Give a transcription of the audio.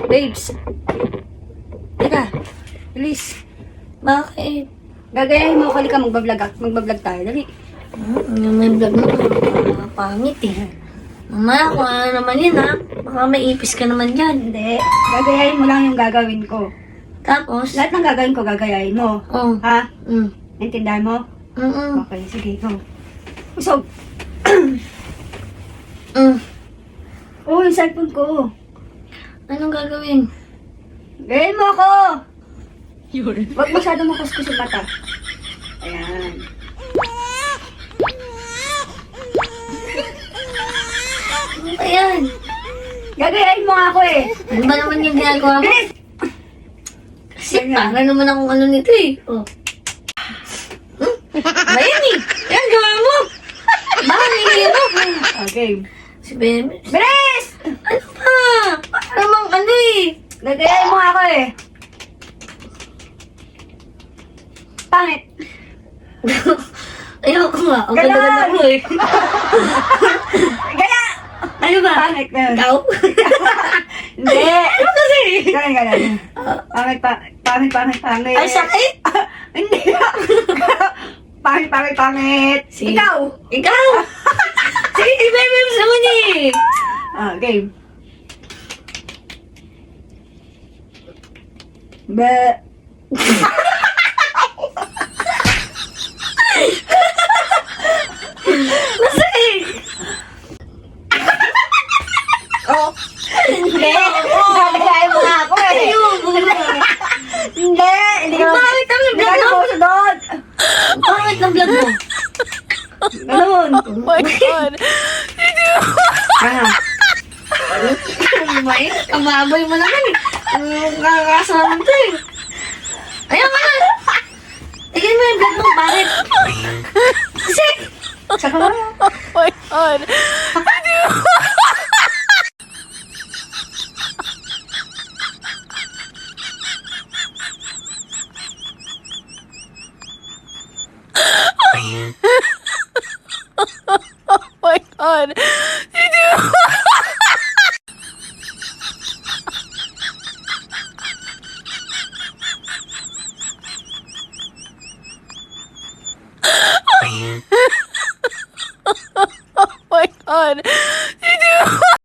Babes. Teka. Bilis. Bakit? Gagayahin mo. Kali ka magbablog tayo. Dali. Yung may vlog mo, pangit eh. Mamaya, kung ano naman yan ha. Baka may ipis ka naman dyan. Hindi. Gagayahin mo lang yung gagawin ko. Tapos? Lahat ng gagawin ko, gagayahin mo. Oh. Ha? Mm. Naintindihan mo? Mm-mm. Okay, sige, go. So, oh, yung cellphone ko. Anong gagawin? Gayahin mo ako! Huwag masyado makuskus yung mata. Ayan. Ano ba yan? Gagayahin mo nga ako eh. Ano ba naman yung ginagawa mo? Bilis! Kasi para naman akong ano nito eh. Oh. Ba yan eh? Yan, gawa mo! Bakit hindi mo? Okay. Si Bebe. Bilis! Ano ba? Para namang ano eh. Gagayahin mo nga ako eh. Pangit. Ayoko nga. Ang Ganon! ganda-ganda mo eh. Gaya! Ano ba? Pangit na. Ikaw? Hindi. Ano kasi? Ganun. Pangit. Ay, sakit! Hindi. Pangit. Si- Ikaw. Ikaw! Sige, si Bebe naman eh. Game. Be. Masakit! Oh. Hindi. Gagayahin mo nga ako eh. Hindi. Hindi ka. Bakit ang Hindi vlog ka mo? nasusunod. Bakit ng vlog mo? Ganun. Oh my god. Lumay? Ang baboy mo naman eh. Ang kakasama mo to eh. Ayaw ka na! Tignan mo yung vlog mo, bakit? Kasi, Saka mo. Oh my god. Oh my god.